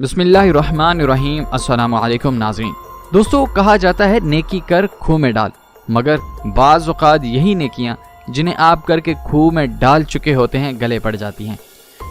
बिस्मिल्लाहिर्रहमानिर्रहीम। अस्सलामु अलैकुम नाज़रीन। दोस्तों, कहा जाता है नेकी कर खूह में डाल, मगर बाज़ औक़ात यही नेकियां जिन्हें आप करके खूह में डाल चुके होते हैं गले पड़ जाती हैं।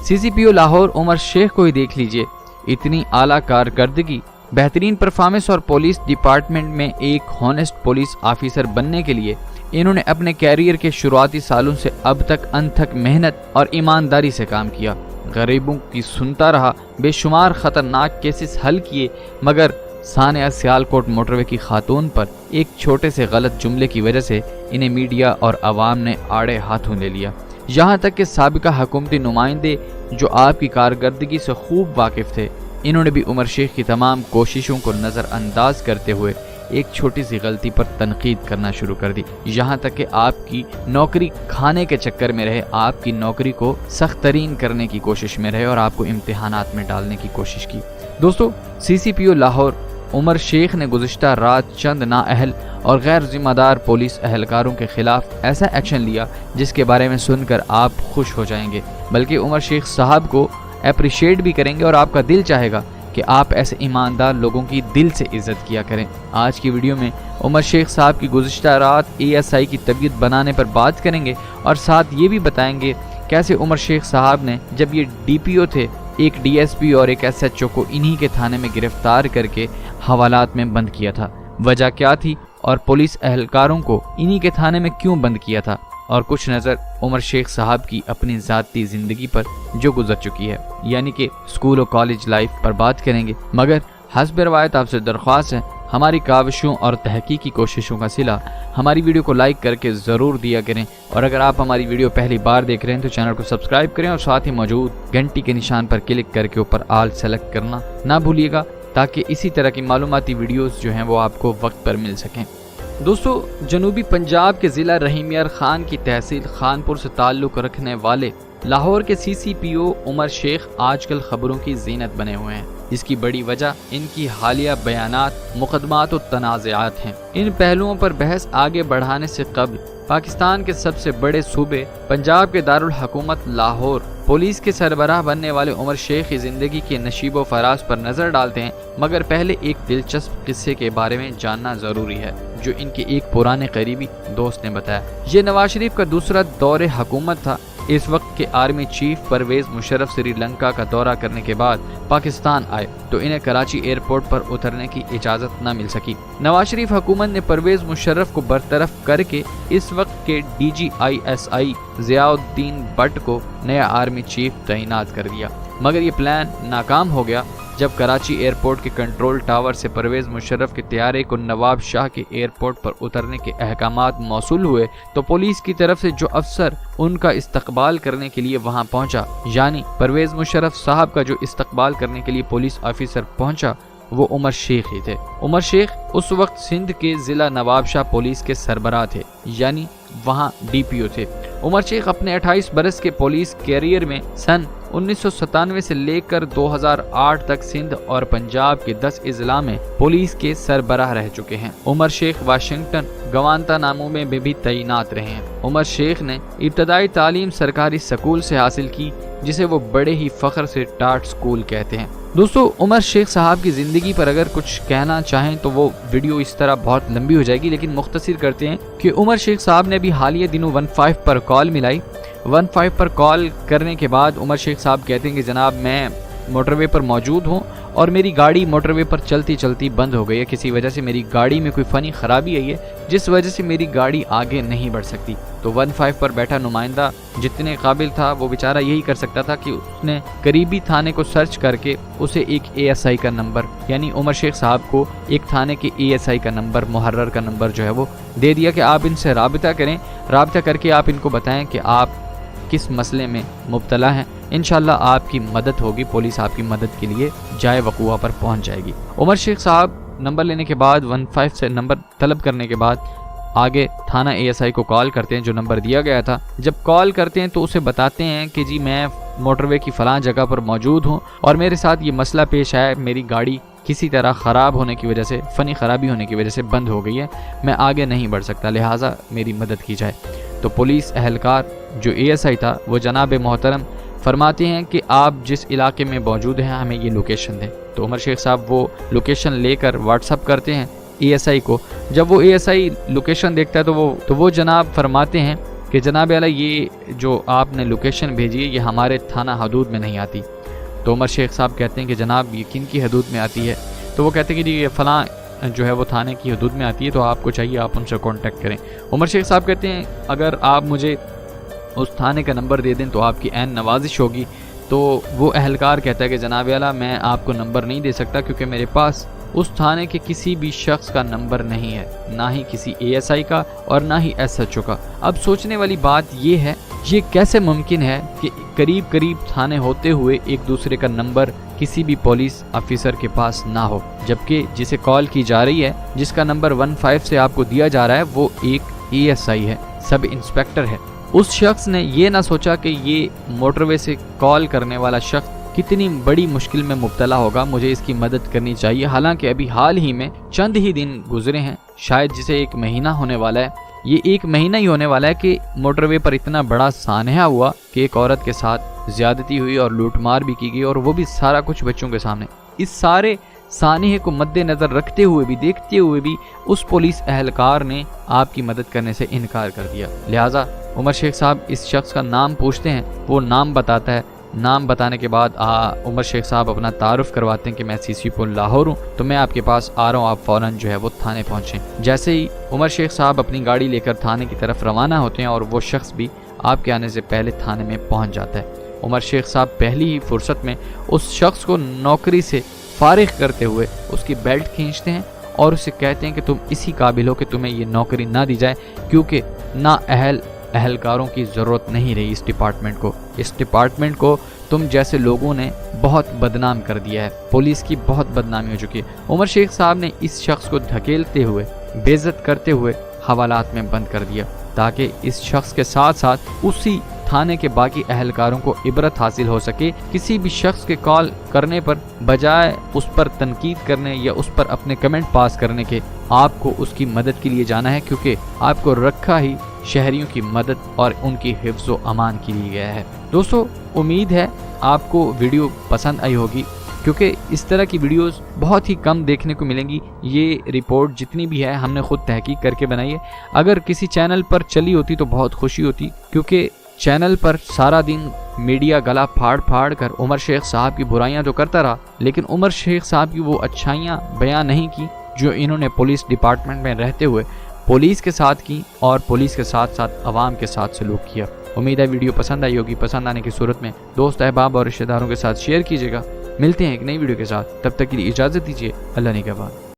CCPO लाहौर उमर शेख को ही देख लीजिए। इतनी आला कारकर्दगी, बेहतरीन परफॉर्मेंस और पुलिस डिपार्टमेंट में एक हॉनेस्ट पुलिस ऑफिसर बनने के लिए इन्होंने अपने कैरियर के शुरुआती सालों से अब तक अनथक मेहनत और ईमानदारी से काम किया। गरीबों की सुनता रहा, बेशुमार ख़तरनाक केसेस हल किए, मगर सानिया सियालकोट मोटरवे की खातून पर एक छोटे से गलत जुमले की वजह से इन्हें मीडिया और आवाम ने आड़े हाथों ले लिया। यहाँ तक कि साबिका हुकूमती नुमाइंदे जो आपकी कारकर्दगी से खूब वाकिफ़ थे, इन्होंने भी उमर शेख की तमाम कोशिशों को नज़रअंदाज करते हुए एक छोटी सी गलती पर तनकीद करना शुरू कर दी। यहाँ तक कि आपकी नौकरी खाने के चक्कर में रहे, आपकी नौकरी को सख्त तरीन करने की कोशिश में रहे और आपको इम्तिहानात में डालने की कोशिश की। दोस्तों, CCPO लाहौर उमर शेख ने गुज़िश्ता रात चंद नाअहल और गैर जिम्मेदार पुलिस अहलकारों के खिलाफ ऐसा एक्शन लिया जिसके बारे में सुनकर आप खुश हो जाएंगे, बल्कि उमर शेख साहब को अप्रिशिएट भी करेंगे और आपका दिल चाहेगा कि आप ऐसे ईमानदार लोगों की दिल से इज्जत किया करें। आज की वीडियो में उमर शेख साहब की गुज़िश्ता रात ASI की तबीयत बनाने पर बात करेंगे और साथ ये भी बताएंगे कैसे उमर शेख साहब ने जब ये DPO थे, एक DSP और एक SHO को इन्हीं के थाने में गिरफ्तार करके हवालात में बंद किया था। वजह क्या थी और पुलिस अहलकारों को इन्हीं के थाने में क्यों बंद किया था, और कुछ नज़र उमर शेख साहब की अपनी ज़ाती ज़िंदगी पर जो गुजर चुकी है, यानी कि स्कूल और कॉलेज लाइफ पर बात करेंगे। मगर हस्ब रवायत आपसे दरख्वास्त है, हमारी काविशों और तहकीकी कोशिशों का सिला हमारी वीडियो को लाइक करके ज़रूर दिया करें, और अगर आप हमारी वीडियो पहली बार देख रहे हैं तो चैनल को सब्सक्राइब करें और साथ ही मौजूद घंटी के निशान पर क्लिक करके ऊपर ऑल सेलेक्ट करना ना भूलिएगा, ताकि इसी तरह की मालूमाती वीडियोज़ जो हैं वो आपको वक्त पर मिल सकें। दोस्तों, जनूबी पंजाब के ज़िला रहीम यार खान की तहसील खानपुर से ताल्लुक़ रखने वाले लाहौर के CCPO उमर शेख आजकल खबरों की ज़ीनत बने हुए हैं। इसकी बड़ी वजह इनकी हालिया बयानात, मुकदमात और तनाज़ात हैं। इन पहलुओं पर बहस आगे बढ़ाने से कबल पाकिस्तान के सबसे बड़े सूबे पंजाब के दारुल हुकूमत लाहौर पुलिस के सरबराह बनने वाले उमर शेख की ज़िंदगी के नशीबो फराज पर नज़र डालते हैं, मगर पहले एक दिलचस्प किस्से के बारे में जानना ज़रूरी है जो इनके एक पुराने करीबी दोस्त ने बताया। ये नवाज शरीफ का दूसरा दौरे हुकूमत था। इस वक्त के आर्मी चीफ परवेज मुशर्रफ श्रीलंका का दौरा करने के बाद पाकिस्तान आए तो इन्हें कराची एयरपोर्ट पर उतरने की इजाज़त न मिल सकी। नवाज शरीफ हुकूमत ने परवेज मुशर्रफ को बरतरफ करके इस वक्त के DGISI ज़ियाउद्दीन भट्ट को नया आर्मी चीफ तैनात कर दिया, मगर ये प्लान नाकाम हो गया जब कराची एयरपोर्ट के कंट्रोल टावर से परवेज मुशर्रफ के तैयारे को नवाब शाह के एयरपोर्ट पर उतरने के अहकामात मौसूल हुए तो पुलिस की तरफ से जो अफसर उनका इस्तकबाल करने के लिए वहां पहुंचा, यानी परवेज मुशर्रफ साहब का जो इस्तकबाल करने के लिए पुलिस ऑफिसर पहुंचा, वो उमर शेख ही थे। उमर शेख उस वक्त सिंध के ज़िला नवाबशाह पुलिस के सरबराह थे, यानी वहां DPO थे। उमर शेख अपने 28 बरस के पुलिस कैरियर में सन 1997 से लेकर 2008 तक सिंध और पंजाब के 10 अजला में पुलिस के सरबराह रह चुके हैं। उमर शेख वाशिंगटन, गवांतानामो में भी तैनात रहे हैं। उमर शेख ने इब्तदाई तालीम सरकारी स्कूल से हासिल की, जिसे वो बड़े ही फख्र से टाट स्कूल कहते हैं। दोस्तों, उमर शेख साहब की ज़िंदगी पर अगर कुछ कहना चाहें तो वो वीडियो इस तरह बहुत लंबी हो जाएगी, लेकिन मुख्तसर करते हैं कि उमर शेख साहब ने भी हालिया दिनों 15 पर कॉल मिलाई। 15 पर कॉल करने के बाद उमर शेख साहब कहते हैं कि जनाब, मैं मोटरवे पर मौजूद हूँ और मेरी गाड़ी मोटरवे पर चलती चलती बंद हो गई है। किसी वजह से मेरी गाड़ी में कोई फ़नी ख़राबी आई है जिस वजह से मेरी गाड़ी आगे नहीं बढ़ सकती। तो 15 पर बैठा नुमाइंदा जितने काबिल था वो बेचारा यही कर सकता था कि उसने करीबी थाने को सर्च करके उसे एक ASI का नंबर, यानी उमर शेख साहब को एक थाने के ASI का नंबर, मुहर्रर का नंबर जो है वो दे दिया कि आप इनसे राबिता करें, राबिता करके आप इनको बताएं कि आप किस मसले में मुब्तला हैं। इंशाल्लाह आपकी मदद होगी, पुलिस आपकी मदद के लिए जाए वक़ुआ पर पहुंच जाएगी। उमर शेख साहब नंबर लेने के बाद 15 से नंबर तलब करने के बाद आगे थाना ASI को कॉल करते हैं जो नंबर दिया गया था। जब कॉल करते हैं तो उसे बताते हैं कि जी मैं मोटरवे की फ़लाँ जगह पर मौजूद हूँ और मेरे साथ ये मसला पेश आया, मेरी गाड़ी किसी तरह ख़राब होने की वजह से, फ़नी ख़राबी होने की वजह से बंद हो गई है, मैं आगे नहीं बढ़ सकता, लिहाजा मेरी मदद की जाए। तो पुलिस अहलकार जो ASI था वो जनाब मोहतरम فرماتے ہیں کہ آپ جس علاقے میں موجود ہیں ہمیں یہ لوکیشن دیں۔ تو عمر شیخ صاحب وہ لوکیشن لے کر واٹس اپ کرتے ہیں اے ایس آئی کو۔ جب وہ اے ایس آئی لوکیشن دیکھتا ہے تو وہ جناب فرماتے ہیں کہ جناب اعلیٰ یہ جو آپ نے لوکیشن بھیجی ہے یہ ہمارے تھانہ حدود میں نہیں آتی۔ تو عمر شیخ صاحب کہتے ہیں کہ جناب یہ کن کی حدود میں آتی ہے؟ تو وہ کہتے ہیں کہ جی یہ فلاں جو ہے وہ تھانے کی حدود میں آتی ہے، تو آپ کو چاہیے آپ ان سے کانٹیکٹ کریں۔ عمر شیخ صاحب کہتے ہیں اگر آپ مجھے اس تھانے کا نمبر دے دیں تو آپ کی عین نوازش ہوگی۔ تو وہ اہلکار کہتا ہے کہ جناب اعلیٰ میں آپ کو نمبر نہیں دے سکتا کیونکہ میرے پاس اس تھانے کے کسی بھی شخص کا نمبر نہیں ہے، نہ ہی کسی اے ایس آئی کا اور نہ ہی ایس ایچ او کا۔ اب سوچنے والی بات یہ ہے یہ کیسے ممکن ہے کہ قریب تھانے ہوتے ہوئے ایک دوسرے کا نمبر کسی بھی پولیس آفیسر کے پاس نہ ہو، جبکہ جسے کال کی جا رہی ہے جس کا نمبر 15 سے آپ کو دیا جا رہا ہے وہ ایک اے ایس آئی ہے، سب انسپیکٹر ہے۔ اس شخص نے یہ نہ سوچا کہ یہ موٹر وے سے کال کرنے والا شخص کتنی بڑی مشکل میں مبتلا ہوگا، مجھے اس کی مدد کرنی چاہیے۔ حالانکہ ابھی حال ہی میں چند ہی دن گزرے ہیں، شاید جسے 1 مہینہ ہونے والا ہے، یہ 1 مہینہ ہی ہونے والا ہے کہ موٹر وے پر اتنا بڑا سانحہ ہوا کہ ایک عورت کے ساتھ زیادتی ہوئی اور لوٹ مار بھی کی گئی، اور وہ بھی سارا کچھ بچوں کے سامنے۔ اس سارے سانحے کو مد نظر رکھتے ہوئے بھی دیکھتے ہوئے بھی اس پولیس اہلکار نے آپ کی مدد کرنے سے انکار کر دیا۔ لہٰذا عمر شیخ صاحب اس شخص کا نام پوچھتے ہیں، وہ نام بتاتا ہے۔ نام بتانے کے بعد عمر شیخ صاحب اپنا تعارف کرواتے ہیں کہ میں سی سی پول لاہور ہوں، تو میں آپ کے پاس آ رہا ہوں، آپ فوراً جو ہے وہ تھانے پہنچیں۔ جیسے ہی عمر شیخ صاحب اپنی گاڑی لے کر تھانے کی طرف روانہ ہوتے ہیں اور وہ شخص بھی آپ کے آنے سے پہلے تھانے میں پہنچ جاتا ہے۔ عمر شیخ صاحب پہلی ہی فرصت میں اس شخص کو نوکری سے فارغ کرتے ہوئے اس کی بیلٹ کھینچتے ہیں اور اسے کہتے ہیں کہ تم اسی قابل ہو کہ تمہیں یہ نوکری نہ دی جائے، کیونکہ اہلکاروں کی ضرورت نہیں رہی اس ڈپارٹمنٹ کو تم جیسے لوگوں نے بہت بدنام کر دیا ہے، پولیس کی بہت بدنامی ہو چکی ہے۔ عمر شیخ صاحب نے اس شخص کو دھکیلتے ہوئے بے عزت کرتے ہوئے حوالات میں بند کر دیا تاکہ اس شخص کے ساتھ ساتھ اسی تھانے کے باقی اہلکاروں کو عبرت حاصل ہو سکے۔ کسی بھی شخص کے کال کرنے پر بجائے اس پر تنقید کرنے یا اس پر اپنے کمنٹ پاس کرنے کے آپ کو اس کی مدد کے لیے جانا ہے، کیونکہ آپ کو رکھا ہی شہریوں کی مدد اور ان کی حفظ و امان کے لیے گیا ہے۔ دوستو امید ہے آپ کو ویڈیو پسند آئی ہوگی، کیونکہ اس طرح کی ویڈیوز بہت ہی کم دیکھنے کو ملیں گی۔ یہ رپورٹ جتنی بھی ہے ہم نے خود تحقیق کر کے بنائی ہے۔ اگر کسی چینل پر چلی ہوتی تو بہت خوشی ہوتی، کیونکہ چینل پر سارا دن میڈیا گلا پھاڑ کر عمر شیخ صاحب کی برائیاں تو کرتا رہا، لیکن عمر شیخ صاحب کی وہ اچھائیاں بیان نہیں کی جو انہوں نے پولیس ڈپارٹمنٹ میں رہتے ہوئے پولیس کے ساتھ کی اور پولیس کے ساتھ ساتھ عوام کے ساتھ سلوک کیا۔ امید ہے ویڈیو پسند آئی ہوگی۔ پسند آنے کی صورت میں دوست احباب اور رشتہ داروں کے ساتھ شیئر کیجیے گا۔ ملتے ہیں ایک نئی ویڈیو کے ساتھ، تب تک کے لیے اجازت دیجیے۔ اللہ نگہبان۔